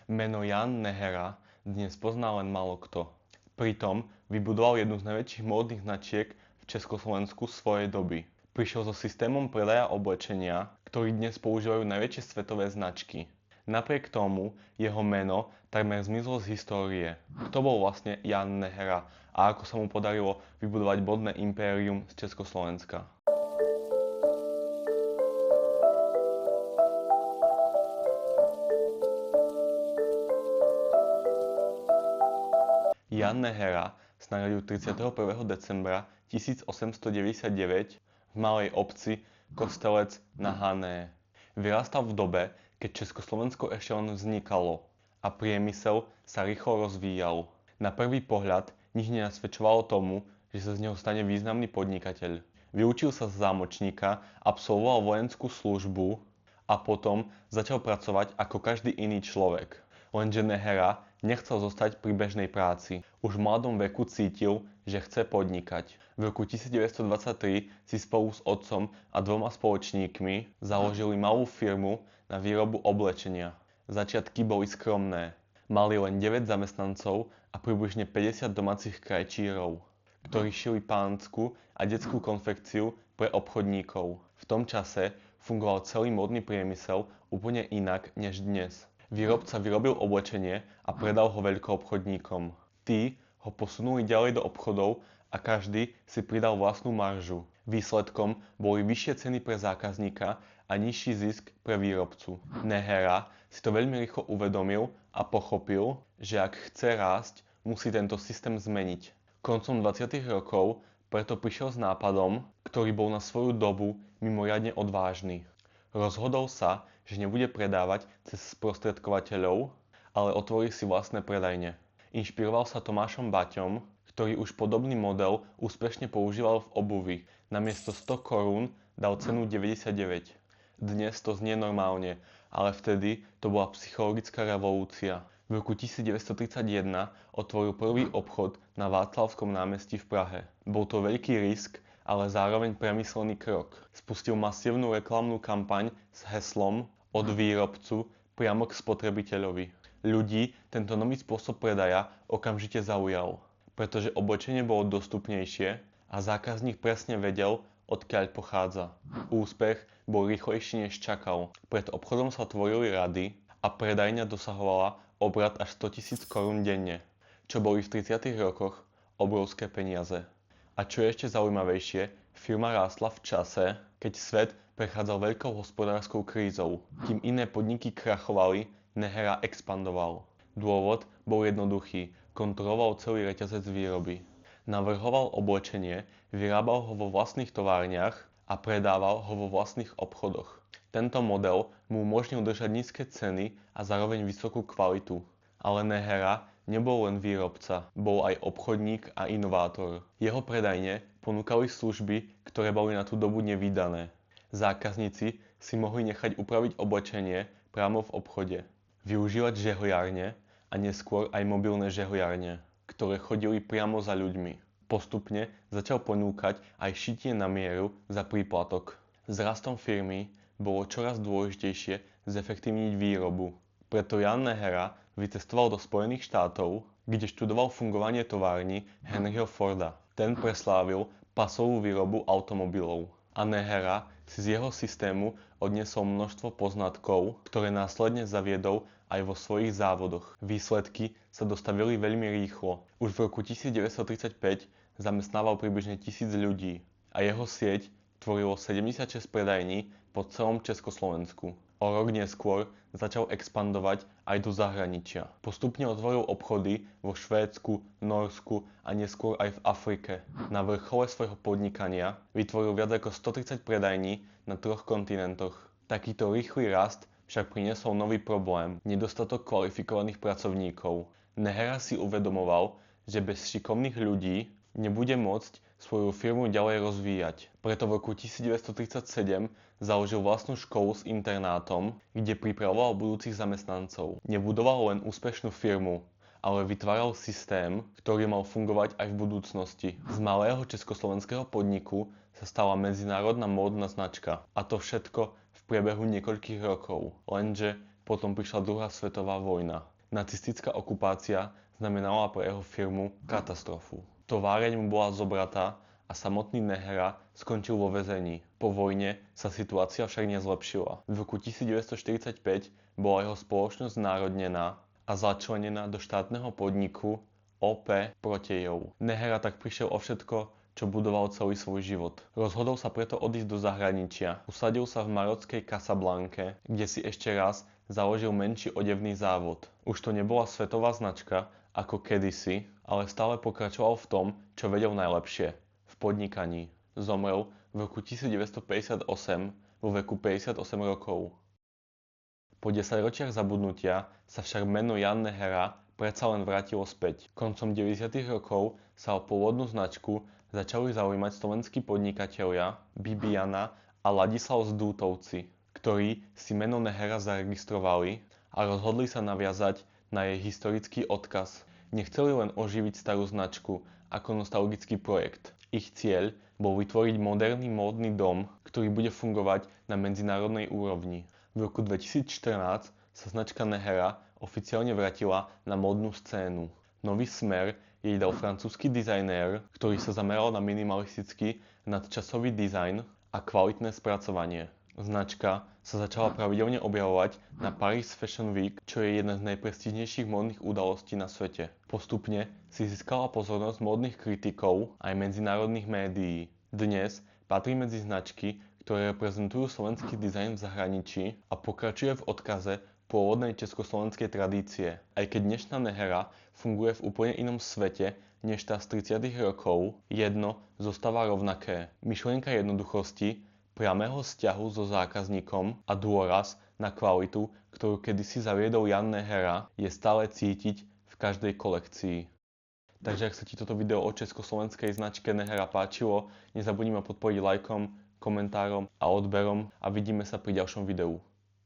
Meno Jan Nehera dnes pozná len málo kto. Pritom vybudoval jednu z najväčších módnych značiek v Československu svojej doby. Prišiel so systémom predaja oblečenia, ktorý dnes používajú najväčšie svetové značky. Napriek tomu jeho meno takmer zmizlo z histórie. Kto bol vlastne Jan Nehera a ako sa mu podarilo vybudovať modné impérium z Československa? Jan Nehera sa narodil 31. decembra 1899 v malej obci Kostelec na Hané. Vyrastal v dobe, keď Československo ešte len vznikalo a priemysel sa rýchlo rozvíjal. Na prvý pohľad nič nenasvedčovalo tomu, že sa z neho stane významný podnikateľ. Vyučil sa z zámočníka, absolvoval vojenskú službu a potom začal pracovať ako každý iný človek. Lenže Nehera nechcel zostať pri bežnej práci. Už v mladom veku cítil, že chce podnikať. V roku 1923 si spolu s otcom a dvoma spoločníkmi založili malú firmu na výrobu oblečenia. Začiatky boli skromné. Mali len 9 zamestnancov a približne 50 domácich krajčírov, ktorí šili pánsku a detskú konfekciu pre obchodníkov. V tom čase fungoval celý módny priemysel úplne inak než dnes. Výrobca vyrobil oblečenie a predal ho veľkoobchodníkom. Tí ho posunuli ďalej do obchodov a každý si pridal vlastnú maržu. Výsledkom boli vyššie ceny pre zákazníka a nižší zisk pre výrobcu. Nehera si to veľmi rýchlo uvedomil a pochopil, že ak chce rásť, musí tento systém zmeniť. Koncom 20. rokov preto prišiel s nápadom, ktorý bol na svoju dobu mimoriadne odvážny. Rozhodol sa, že nebude predávať cez sprostredkovateľov, ale otvorí si vlastné predajne. Inšpiroval sa Tomášom Baťom, ktorý už podobný model úspešne používal v obuvi. Namiesto 100 korún dal cenu 99. Dnes to znie normálne, ale vtedy to bola psychologická revolúcia. V roku 1931 otvoril prvý obchod na Václavskom námestí v Prahe. Bol to veľký risk, ale zároveň premyslený krok. Spustil masívnu reklamnú kampaň s heslom od výrobcu priamo k spotrebiteľovi. Ľudí tento nový spôsob predaja okamžite zaujal, pretože oblečenie bolo dostupnejšie a zákazník presne vedel, odkiaľ pochádza. Úspech bol rýchlejší než čakal. Pred obchodom sa tvorili rady a predajňa dosahovala obrat až 100 000 korún denne, čo boli v 30. rokoch obrovské peniaze. A čo je ešte zaujímavejšie, firma rástla v čase, keď svet prechádzal veľkou hospodárskou krízou. Kým iné podniky krachovali, Nehera expandoval. Dôvod bol jednoduchý, kontroloval celý reťazec výroby. Navrhoval oblečenie, vyrábal ho vo vlastných továrniach a predával ho vo vlastných obchodoch. Tento model mu umožnil držať nízke ceny a zároveň vysokú kvalitu. Ale Nehera nebol len výrobca, bol aj obchodník a inovátor. Jeho predajne ponúkali služby, ktoré boli na tú dobu nevídané. Zákazníci si mohli nechať upraviť oblečenie priamo v obchode, využívať žehliarne a neskôr aj mobilné žehliarne, ktoré chodili priamo za ľuďmi. Postupne začal ponúkať aj šitie na mieru za príplatok. S rastom firmy bolo čoraz dôležitejšie zefektívniť výrobu. Preto Jan Nehera vycestoval do Spojených štátov, kde študoval fungovanie továrny Henryho Forda. Ten preslávil pasovú výrobu automobilov. A Nehera si z jeho systému odniesol množstvo poznatkov, ktoré následne zaviedol aj vo svojich závodoch. Výsledky sa dostavili veľmi rýchlo. Už v roku 1935 zamestnával približne 1000 ľudí a jeho sieť tvorilo 76 predajní po celom Československu. O rok neskôr začal expandovať aj do zahraničia. Postupne otvoril obchody vo Švédsku, Norsku a neskôr aj v Afrike. Na vrchole svojho podnikania vytvoril viac ako 130 predajní na 3 kontinentoch. Takýto rýchly rast však priniesol nový problém – nedostatok kvalifikovaných pracovníkov. Nehera si uvedomoval, že bez šikovných ľudí nebude môcť svoju firmu ďalej rozvíjať. Preto v roku 1937 založil vlastnú školu s internátom, kde pripravoval budúcich zamestnancov. Nebudoval len úspešnú firmu, ale vytváral systém, ktorý mal fungovať aj v budúcnosti. Z malého československého podniku sa stala medzinárodná módna značka. A to všetko v priebehu niekoľkých rokov. Lenže potom prišla druhá svetová vojna. Nacistická okupácia znamenala pre jeho firmu katastrofu. Továreň mu bola zobratá a samotný Nehera skončil vo väzení. Po vojne sa situácia však nezlepšila. V roku 1945 bola jeho spoločnosť znárodnená a začlenená do štátneho podniku OP Protejov. Nehera tak prišiel o všetko, čo budoval celý svoj život. Rozhodol sa preto odísť do zahraničia. Usadil sa v marockej Casablanke, kde si ešte raz založil menší odevný závod. Už to nebola svetová značka, ako kedysi, ale stále pokračoval v tom, čo vedel najlepšie. V podnikaní. Zomrel v roku 1958 vo veku 58 rokov. Po 10 ročiach zabudnutia sa však meno Jan Nehera predsa len vrátilo späť. Koncom 90. rokov sa o pôvodnú značku začali zaujímať slovenskí podnikatelia Bibiana a Ladislav Zdútovci, ktorí si meno Nehera zaregistrovali a rozhodli sa naviazať na jej historický odkaz. Nechceli len oživiť starú značku ako nostalgický projekt. Ich cieľ bol vytvoriť moderný módny dom, ktorý bude fungovať na medzinárodnej úrovni. V roku 2014 sa značka Nehera oficiálne vrátila na módnu scénu. Nový smer jej dal francúzsky dizajnér, ktorý sa zameral na minimalistický nadčasový dizajn a kvalitné spracovanie. Značka sa začala pravidelne objavovať na Paris Fashion Week, čo je jedna z najprestížnejších módnych udalostí na svete. Postupne si získala pozornosť módnych kritikov aj medzinárodných médií. Dnes patrí medzi značky, ktoré reprezentujú slovenský dizajn v zahraničí a pokračuje v odkaze pôvodnej československej tradície. Aj keď dnešná Nehera funguje v úplne inom svete než tá z 30. rokov, jedno zostáva rovnaké. Myšlienka jednoduchosti, priamého vzťahu so zákazníkom a dôraz na kvalitu, ktorú kedysi zaviedol Jan Nehera, je stále cítiť v každej kolekcii. Takže ak sa ti toto video o československej značke Nehera páčilo, nezabudni ma podporiť lajkom, komentárom a odberom a vidíme sa pri ďalšom videu.